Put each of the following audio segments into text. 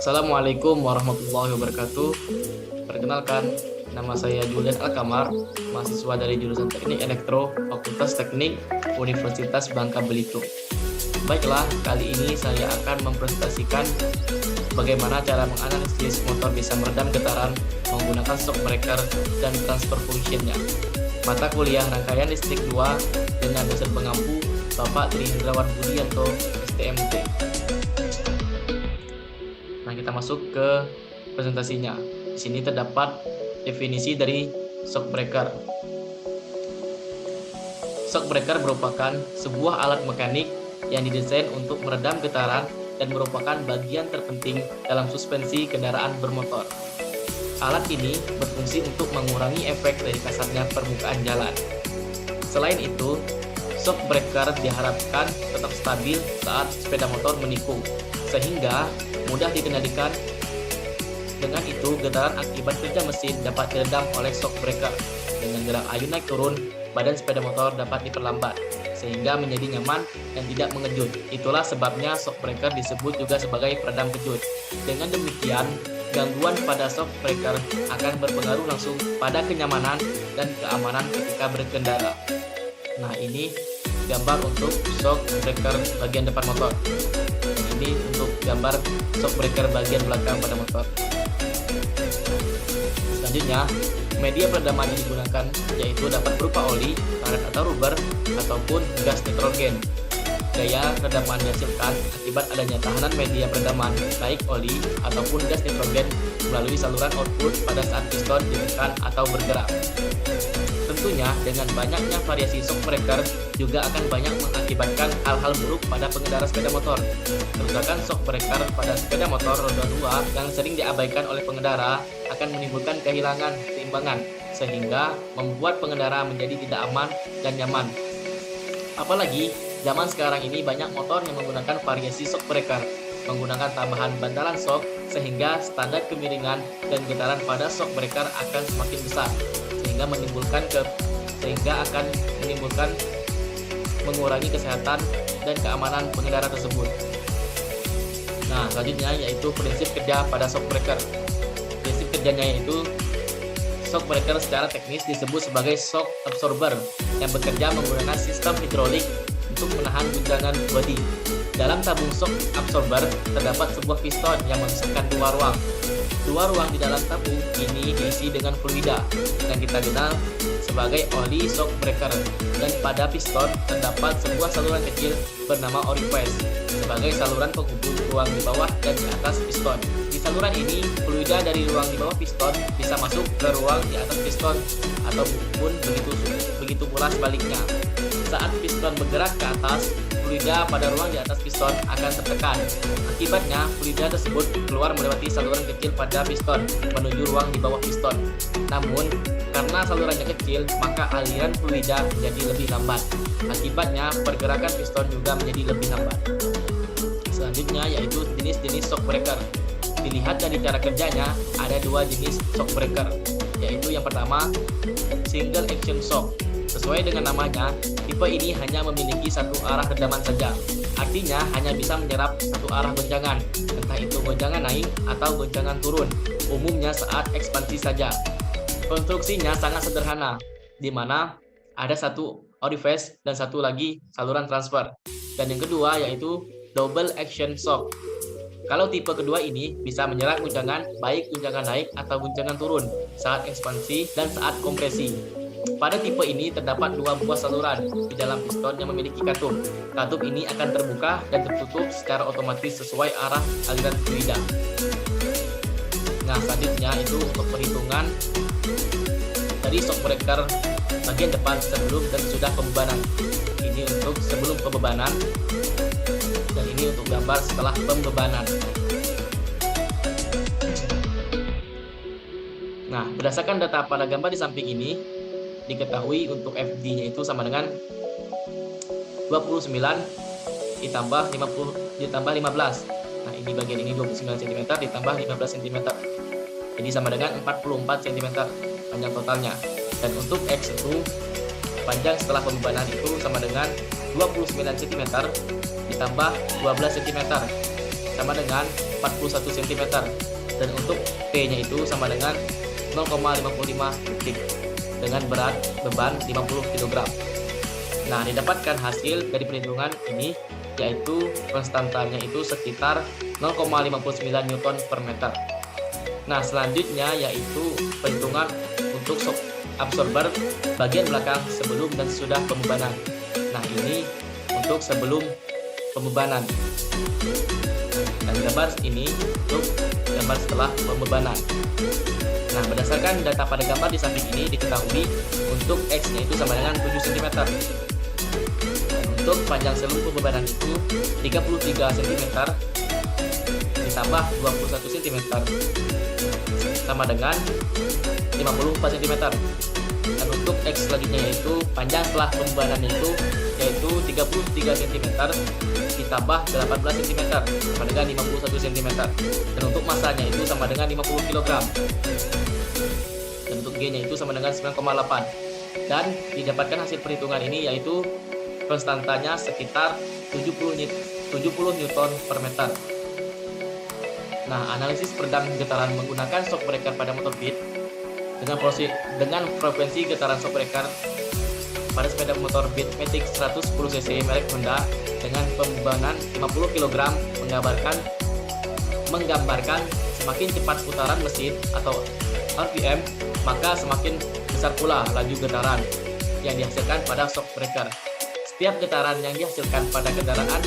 Assalamualaikum warahmatullahi wabarakatuh. Perkenalkan, nama saya Julian Alkamar, mahasiswa dari jurusan Teknik Elektro, Fakultas Teknik, Universitas Bangka Belitung. Baiklah, kali ini saya akan mempresentasikan bagaimana cara menganalisis motor bisa meredam getaran menggunakan shock breaker dan transfer function-nya. Mata kuliah rangkaian listrik 2 dengan dosen pengampu Bapak Tri Hendrawan Budianto, STMT. Nah, kita masuk ke presentasinya. Di sini terdapat definisi dari shock breaker. Shock breaker merupakan sebuah alat mekanik yang didesain untuk meredam getaran dan merupakan bagian terpenting dalam suspensi kendaraan bermotor. Alat ini berfungsi untuk mengurangi efek dari kasarnya permukaan jalan. Selain itu, shock breaker diharapkan tetap stabil saat sepeda motor menikung, sehingga mudah dikendalikan. Dengan itu, getaran akibat kerja mesin dapat diredam oleh shock breaker. Dengan gerak ayun naik turun, badan sepeda motor dapat diperlambat, sehingga menjadi nyaman dan tidak mengejut. Itulah sebabnya shock breaker disebut juga sebagai peredam kejut. Dengan demikian, gangguan pada shock breaker akan berpengaruh langsung pada kenyamanan dan keamanan ketika berkendara. Nah, ini gambar untuk shock breaker bagian depan motor. Ini untuk gambar shock breaker bagian belakang pada motor. Selanjutnya, media peredaman yang digunakan yaitu dapat berupa oli, karet atau rubber, ataupun gas nitrogen. Gaya peredaman dihasilkan akibat adanya tahanan media peredaman baik oli ataupun gas nitrogen melalui saluran output pada saat piston ditekan atau bergerak. Tentunya dengan banyaknya variasi shock breaker juga akan banyak mengakibatkan hal-hal buruk pada pengendara sepeda motor. Kerusakan shock breaker pada sepeda motor roda 2 yang sering diabaikan oleh pengendara akan menimbulkan kehilangan keseimbangan sehingga membuat pengendara menjadi tidak aman dan nyaman. Apalagi zaman sekarang ini banyak motor yang menggunakan variasi shock breaker, menggunakan tambahan bantalan shock sehingga standar kemiringan dan getaran pada shock breaker akan semakin besar sehingga akan menimbulkan mengurangi kesehatan dan keamanan pengendara tersebut. Nah, selanjutnya yaitu prinsip kerja pada shock breaker. Prinsip kerjanya yaitu shock breaker secara teknis disebut sebagai shock absorber yang bekerja menggunakan sistem hidrolik untuk menahan guncangan bodi. Dalam tabung shock absorber terdapat sebuah piston yang memisahkan dua ruang. Dua ruang di dalam tabung ini diisi dengan fluida yang kita kenal sebagai oli shock breaker, dan pada piston terdapat sebuah saluran kecil bernama orifice sebagai saluran penghubung ruang di bawah dan di atas piston. Di saluran ini, fluida dari ruang di bawah piston bisa masuk ke ruang di atas piston ataupun begitu pula sebaliknya. Saat piston bergerak ke atas, fluida pada ruang di atas piston akan tertekan. Akibatnya, fluida tersebut keluar melewati saluran kecil pada piston menuju ruang di bawah piston. Namun, karena salurannya kecil, maka aliran fluida menjadi lebih lambat. Akibatnya, pergerakan piston juga menjadi lebih lambat. Selanjutnya yaitu jenis-jenis shock breaker. Dilihat dari cara kerjanya, ada dua jenis shock breaker, yaitu yang pertama, single action shock. Sesuai dengan namanya, tipe ini hanya memiliki satu arah redaman saja. Artinya hanya bisa menyerap satu arah goncangan, entah itu goncangan naik atau goncangan turun, umumnya saat ekspansi saja. Konstruksinya sangat sederhana, di mana ada satu orifice dan satu lagi saluran transfer. Dan yang kedua yaitu double action shock. Kalau tipe kedua ini bisa menyerap guncangan baik guncangan naik atau guncangan turun saat ekspansi dan saat kompresi. Pada tipe ini terdapat dua buah saluran di dalam piston yang memiliki katup. Katup ini akan terbuka dan tertutup secara otomatis sesuai arah aliran fluida. Nah, selanjutnya itu untuk perhitungan dari shock breaker bagian depan sebelum dan sudah pembebanan. Ini untuk sebelum pembebanan dan ini untuk gambar setelah pembebanan. Nah, berdasarkan data pada gambar di samping ini, diketahui untuk FD-nya itu sama dengan 29 ditambah 15. Nah, ini bagian ini 29 cm ditambah 15 cm. Jadi sama dengan 44 cm panjang totalnya. Dan untuk X itu panjang setelah pembebanan itu sama dengan 29 cm ditambah 12 cm sama dengan 41 cm dan untuk P-nya itu sama dengan 0,55 detik dengan berat beban 50 kg. Nah, didapatkan hasil dari perhitungan ini yaitu konstantanya itu sekitar 0,59 Newton per meter. Nah, selanjutnya yaitu perhitungan untuk shock absorber bagian belakang sebelum dan sesudah pembebanan. Nah, ini untuk sebelum pembebanan. Dan gambar ini untuk gambar setelah pembebanan. Nah, berdasarkan data pada gambar di samping ini diketahui untuk X-nya itu sama dengan 7 cm. Untuk panjang selum pembebanan itu 33 cm ditambah 21 cm sama dengan 54 cm. Dan untuk X selanjutnya yaitu panjang setelah pembebanan itu yaitu 33 cm ditambah 18 cm sama dengan 51 cm. Dan untuk masanya itu sama dengan 50 kg. Dan untuk G-nya itu sama dengan 9,8. Dan didapatkan hasil perhitungan ini yaitu konstantanya sekitar 70 Newton per meter. Nah, analisis peredam getaran menggunakan shock breaker pada motor Beat dengan frekuensi getaran shock breaker pada sepeda motor Beat Matic 110cc merek Honda dengan pembebanan 50 kg menggambarkan semakin cepat putaran mesin atau RPM, maka semakin besar pula laju getaran yang dihasilkan pada shock breaker. Setiap getaran yang dihasilkan pada kendaraan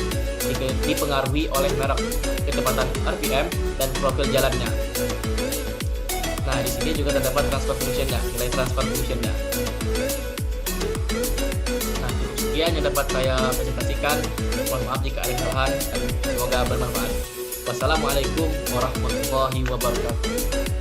dipengaruhi oleh merek, kecepatan RPM, dan profil jalannya. Nah, di sini juga terdapat transfer function-nya, nilai transfer function-nya. Nah, cukup sekian yang dapat saya presentasikan. Mohon maaf jika ada kesalahan dan semoga bermanfaat. Wassalamualaikum warahmatullahi wabarakatuh.